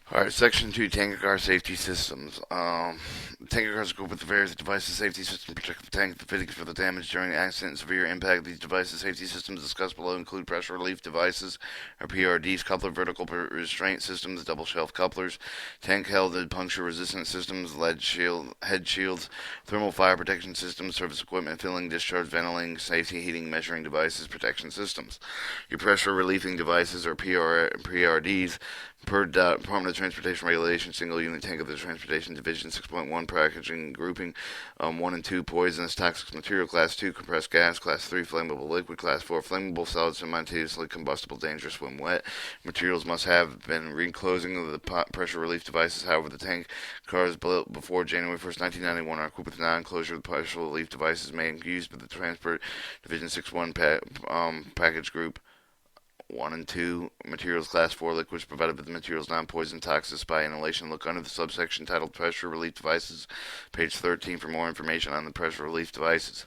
Alright, Section 2, Tanker Car Safety Systems. Tanker cars equipped with various devices safety systems protect the tank, the fittings for the damage during accident and severe impact. These devices safety systems discussed below include pressure relief devices, or PRDs, coupler vertical restraint systems, double shelf couplers, tank held puncture resistant systems, head shields, thermal fire protection systems, surface equipment, filling, discharge, ventilating, safety, heating, measuring devices, protection systems. Your pressure relieving devices, or PRDs, per Department of Transportation Regulation, single unit tank of the Transportation Division 6.1 packaging grouping 1 and 2 poisonous toxic material, class 2 compressed gas, class 3 flammable liquid, class 4 flammable solid simultaneously combustible dangerous when wet. Materials must have been reclosing of the pressure relief devices. However, the tank cars built before January 1st, 1991 are equipped with non-closure of the pressure relief devices may be used by the Transport Division 6.1 package group 1 and 2 materials class 4 liquids provided with the materials non-poison toxic by inhalation. Look under the subsection titled pressure relief devices, page 13 for more information on the pressure relief devices.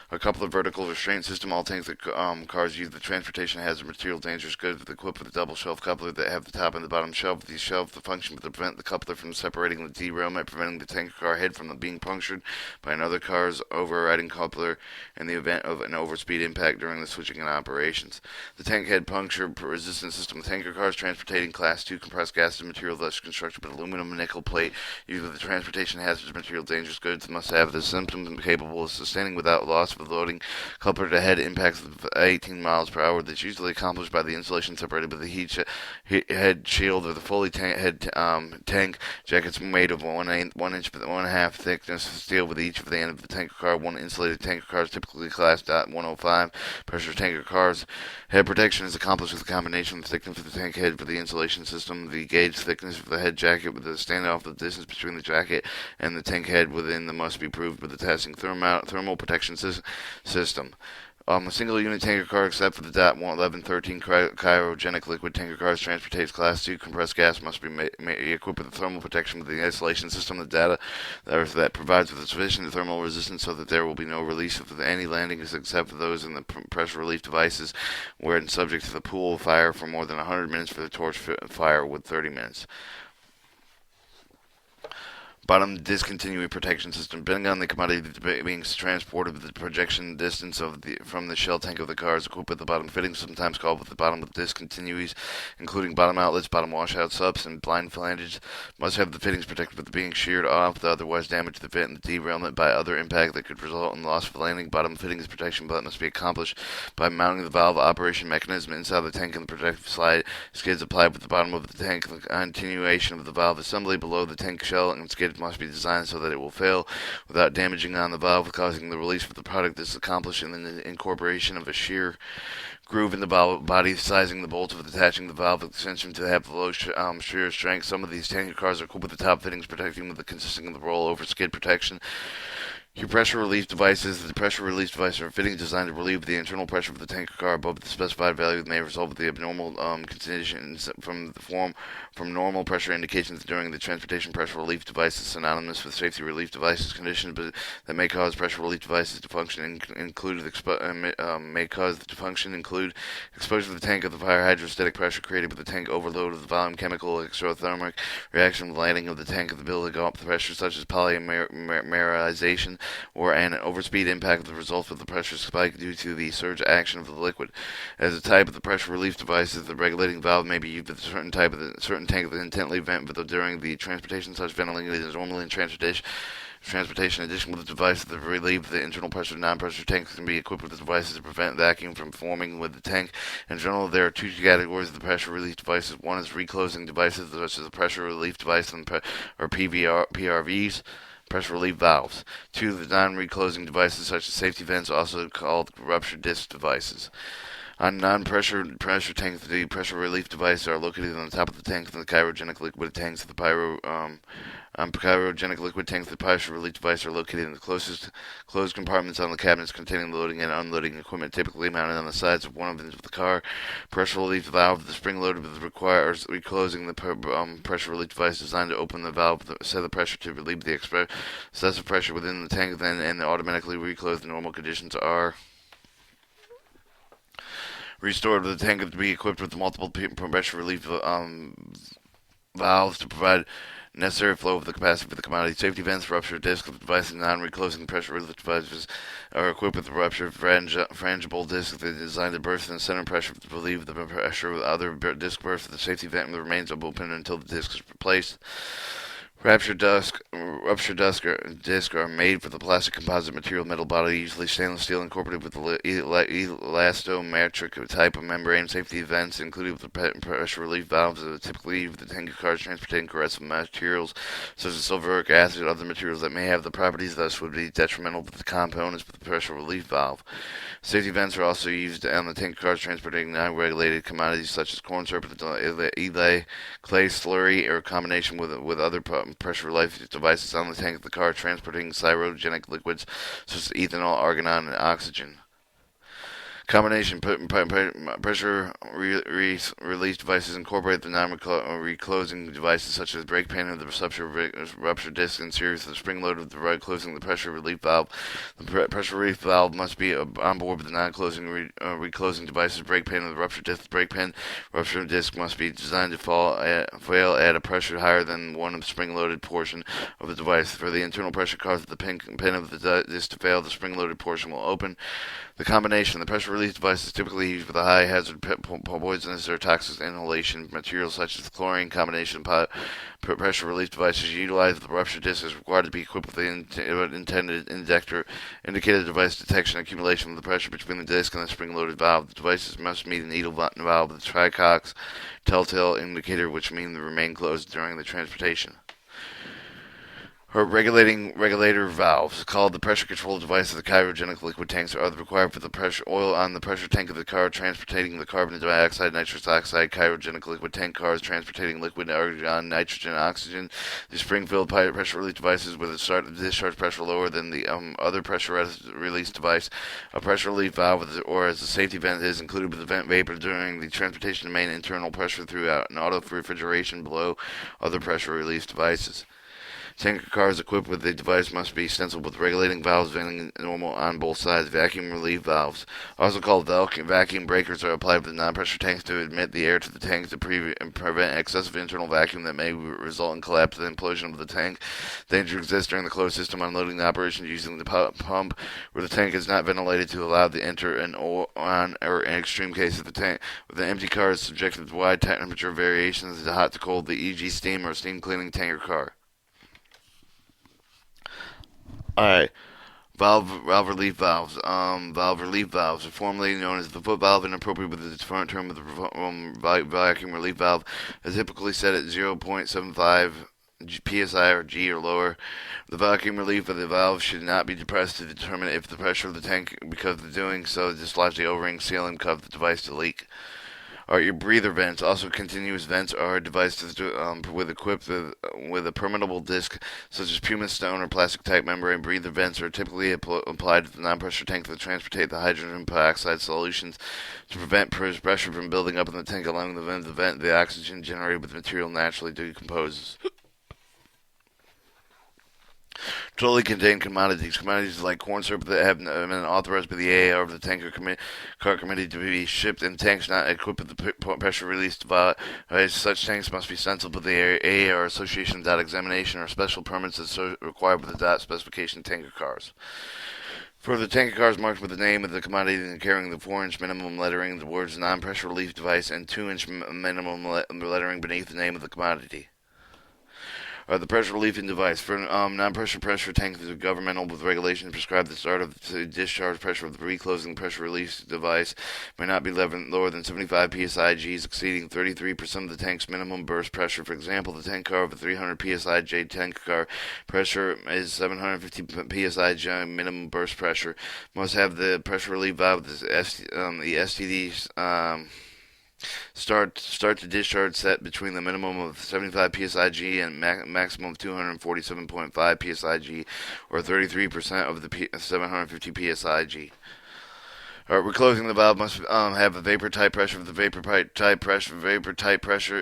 A coupler vertical restraint system. All tanks that cars use the transportation hazard material dangerous goods equipped with a double shelf coupler that have the top and the bottom shelf. These shelves the function to prevent the coupler from separating the derailment, preventing the tanker car head from being punctured by another car's overriding coupler in the event of an overspeed impact during the switching in operations. The tank head puncture resistant system. The tanker cars transporting class 2 compressed gases material thus constructed with aluminum and nickel plate used with the transportation hazardous material dangerous goods must have the symptom capable of sustaining without loss of loading. Coupler to head impacts of 18 miles per hour. That's usually accomplished by the insulation separated by the head shield or the fully tank jackets made of 1 inch but 1/2 thickness of steel with each of the end of the tanker car. One insulated tanker cars typically class .105. Pressure tanker cars. Head protection is accomplished with a combination of the thickness of the tank head for the insulation system, the gauge thickness of the head jacket with the standoff the distance between the jacket and the tank head within the must be proved with the testing thermal protection system. A single unit tanker car, except for the DOT 1113 cryogenic liquid tanker cars, transportates class 2 compressed gas, must be equipped with a thermal protection with the isolation system. The data that provides with sufficient thermal resistance so that there will be no release of any landings except for those in the pressure relief devices, where it's subject to the pool of fire for more than 100 minutes for the torch fire with 30 minutes. Bottom discontinuity protection system. Depending on the commodity being transported, the projection distance from the shell tank of the car is equipped with the bottom fittings, sometimes called with the bottom with discontinuities, including bottom outlets, bottom washout subs, and blind flanges. Must have the fittings protected with being sheared off, to otherwise damage the fit and the derailment by other impact that could result in loss of landing. Bottom fittings protection must be accomplished by mounting the valve operation mechanism inside the tank and the protective slide skids applied with the bottom of the tank. The continuation of the valve assembly below the tank shell and skid must be designed so that it will fail without damaging on the valve, causing the release of the product. This is accomplished in the incorporation of a shear groove in the body, sizing the bolts of attaching the valve extension to have the low shear strength. Some of these tanker cars are equipped with the top fittings protecting with the consisting of the rollover skid protection. Your pressure relief devices. The pressure relief devices are fitting designed to relieve the internal pressure of the tanker car above the specified value that may result with the abnormal conditions from normal pressure indications during the transportation. Pressure relief devices synonymous with safety relief devices. Conditions that may cause pressure relief devices to function may cause the function include exposure to the tank of the fire hydrostatic pressure created with the tank overload of the volume chemical exothermic reaction with landing of the tank of the ability to go up the pressure such as polymerization or an overspeed impact of the result of the pressure spike due to the surge action of the liquid. As a type of the pressure relief devices, the regulating valve may be used with a certain tank of the intently vent, but during the transportation, such ventilating is normally in transportation. Addition with the device that relieve the internal pressure. Non-pressure tanks can be equipped with devices to prevent vacuum from forming with the tank. In general, there are two categories of the pressure relief devices. One is reclosing devices, such as a pressure relief device or PRVs. Pressure relief valves. 2. The non-reclosing devices such as safety vents, also called rupture disc devices. On non-pressure tanks, the pressure relief devices are located on the top of the tank and the cryogenic liquid tanks of the cryogenic liquid tanks. The pressure relief devices are located in the closest closed compartments on the cabinets containing loading and unloading equipment, typically mounted on the sides of one of the car. Pressure relief valve. The spring loaded requires reclosing the pressure relief device designed to open the valve, set the pressure to relieve the excessive pressure within the tank, then and automatically reclose. The normal conditions are restored with the tank to be equipped with multiple pressure relief valves to provide necessary flow of the capacity for the commodity. Safety vents, rupture discs of the device, and non-reclosing pressure relief devices are equipped with rupture frangible discs that are designed to burst in the center pressure to relieve the pressure of other disc bursts. The safety vent remains open until the disc is replaced. Rupture disc are made for the plastic composite material metal body, usually stainless steel, incorporated with the elastometric type of membrane. Safety vents included with the pressure relief valves typically used with the tanker cars transporting corrosive materials such as sulfuric acid and other materials that may have the properties thus would be detrimental to the components of the pressure relief valve. Safety vents are also used on the tanker cars transporting non-regulated commodities such as corn syrup, clay, slurry, or a combination with other pressure relief devices on the tank of the car transporting cryogenic liquids such as ethanol, argon, and oxygen. Combination pressure release devices incorporate the non-reclosing devices such as brake pan of the rupture disc and series of the spring load of the right closing the pressure relief valve. The pressure relief valve must be on board with the non-closing reclosing devices. Brake pan of the rupture disc. Brake pan rupture disc must be designed to fail at a pressure higher than one of the spring-loaded portion of the device. For the internal pressure causes the pin of the disc to fail, the spring-loaded portion will open. The combination, the pressure release device is typically used with a high hazard poisonous or toxic inhalation materials such as chlorine. Combination pressure release devices utilize the rupture disc is required to be equipped with the intended indicator device detection accumulation of the pressure between the disc and the spring-loaded valve. The devices must meet a needle valve with a tricox telltale indicator, which means they remain closed during the transportation. Regulator valves, called the pressure control device of the cryogenic liquid tanks, are required for the pressure oil on the pressure tank of the car transporting the carbon dioxide, nitrous oxide. Cryogenic liquid tank cars transporting liquid argon, nitrogen, oxygen. The spring-filled pressure release devices with a start discharge pressure lower than the other pressure release device. A pressure relief valve, or as a safety vent, is included with the vent vapor during the transportation to main internal pressure throughout an auto refrigeration below other pressure release devices. Tanker cars equipped with the device must be stenciled with regulating valves, venting normal on both sides. Vacuum relief valves, also called vacuum breakers, are applied with non-pressure tanks to admit the air to the tank to prevent excessive internal vacuum that may result in collapse and implosion of the tank. Danger exists during the closed system unloading the operation using the pump, where the tank is not ventilated to allow the enter and on, or in extreme cases, the tank with an empty car is subjected to wide temperature variations, the hot to cold, the e.g. steam or steam cleaning tanker car. Alright, valve relief valves. Valve relief valves are formerly known as the foot valve, inappropriate with the different term of the vacuum relief valve, is typically set at 0.75 psi or G or lower. The vacuum relief of the valve should not be depressed to determine if the pressure of the tank, because of doing so, dislodge the O-ring sealing of the device to leak. Alright, your breather vents. Also, continuous vents are devices equipped with a permeable disc, such as pumice stone or plastic type membrane. Breather vents are typically applied to the non-pressure tank that transport the hydrogen peroxide solutions to prevent pressure from building up in the tank, allowing the vent the oxygen generated with the material naturally decomposes. Totally contained commodities. Commodities like corn syrup that have been authorized by the AAR of the tanker car committee to be shipped in tanks not equipped with the pressure release device. Such tanks must be stenciled with the AAR Association examination or special permits as required with the specification tanker cars. For the tanker cars marked with the name of the commodity and carrying the 4-inch minimum lettering, the words non-pressure relief device, and 2-inch minimum lettering beneath the name of the commodity. The pressure relieving device. For non-pressure tanks, the governmental with regulations prescribe the start of the discharge pressure of the reclosing pressure release device may not be lower than 75 psi Gs, exceeding 33% of the tank's minimum burst pressure. For example, the tank car of a 300 psi J tank car pressure is 750 psi J minimum burst pressure. Must have the pressure relief valve, the STD. Start to discharge set between the minimum of 75 psig and maximum of 247.5 psig, or 33% of the 750 psig. Reclosing the valve must have a vapor type pressure of the vapor type pressure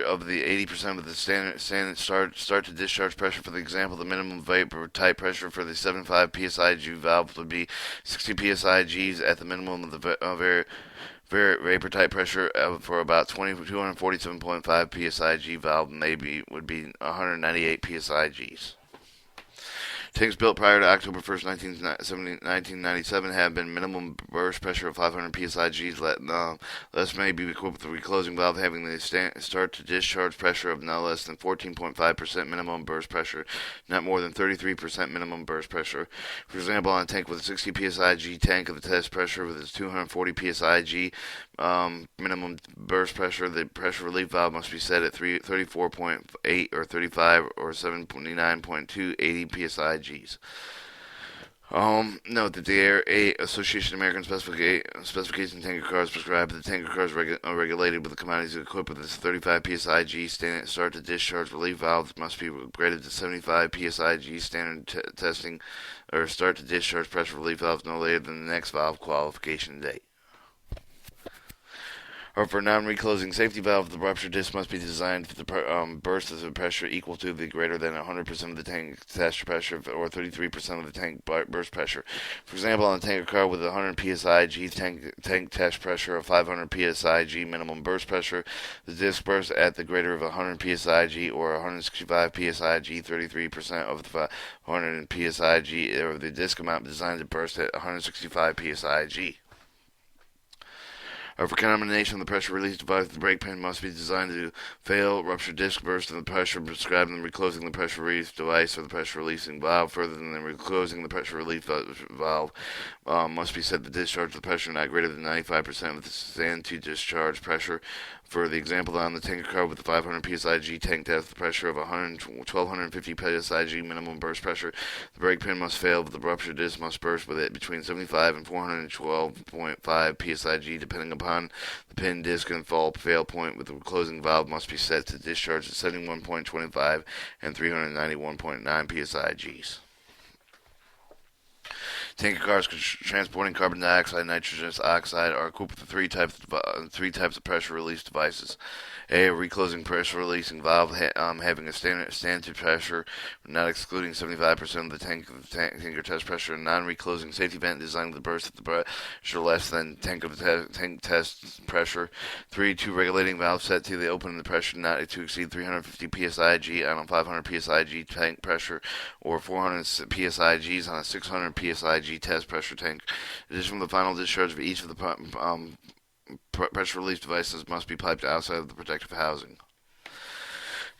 of the 80% of the standard start to discharge pressure. For the example, the minimum vapor type pressure for the 75 psig valve would be 60 psigs at the minimum of the Vapor type pressure for about 247.5 psi G valve would be 198 psi Gs. Tanks built prior to October 1st, 1997 have been minimum burst pressure of 500 psi Gs. Less may be equipped with a reclosing valve having the start to discharge pressure of no less than 14.5% minimum burst pressure, not more than 33% minimum burst pressure. For example, on a tank with a 60 psi G tank of the test pressure with its 240 psi G minimum burst pressure, the pressure relief valve must be set at 34.8 or 35 or 79.2 80 psi Gs. Note that the Air 8 Association of American Specification tanker cars prescribe that the tanker cars are regulated with the commodities equipped with this 35 psi G standard start to discharge relief valves must be upgraded to 75 psi G standard testing or start to discharge pressure relief valves no later than the next valve qualification date. Or for non-reclosing safety valve, the rupture disc must be designed for the burst of the pressure equal to the greater than 100% of the tank test pressure or 33% of the tank burst pressure. For example, on a tanker car with 100 psi G tank test pressure of 500 psi G minimum burst pressure, the disc bursts at the greater of 100 psi G or 165 psi G, 33% of the 100 psi G, or the disc amount designed to burst at 165 psi G. For combination of the pressure release device, the brake pin must be designed to fail rupture disc burst and the pressure prescribed in reclosing the pressure release device or the pressure releasing valve. Further than reclosing the pressure relief valve must be set to discharge the pressure not greater than 95% of the stand to discharge pressure. For the example on the tanker car with the 500 psi G tank test, the pressure of 1250 psi G minimum burst pressure, the brake pin must fail, but the rupture disc must burst with it between 75 and 412.5 psi G, depending upon the pin, disc, and fail point. With the closing valve must be set to discharge at 71.25 and 391.9 psi Gs. Tanker cars transporting carbon dioxide and nitrogen oxide are equipped with three types of pressure release devices. A reclosing pressure releasing valve having a standard pressure, not excluding 75% of the tanker test pressure, and non-reclosing safety vent designed with the burst of the pressure less than tank test pressure. 3. Two regulating valves set to the opening of the pressure not to exceed 350 psi G on a 500 psi G tank pressure or 400 psi Gs on a 600 psi G test pressure tank. In addition, the final discharge of each of the pressure release devices must be piped outside of the protective housing.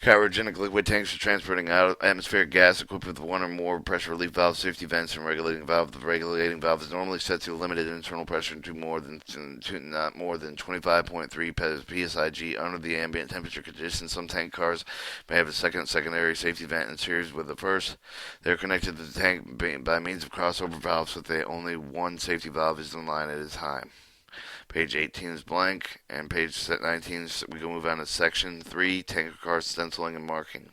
Cryogenic liquid tanks for transporting atmospheric gas equipped with one or more pressure relief valves, safety vents, and regulating valve. The regulating valve is normally set to limited internal pressure to not more than 25.3 psi under the ambient temperature conditions. Some tank cars may have a secondary safety vent in series with the first. They are connected to the tank by means of crossover valves, so that only one safety valve is in line at a time. Page 18 is blank, and page 19, we can move on to section 3, tanker car stenciling and marking.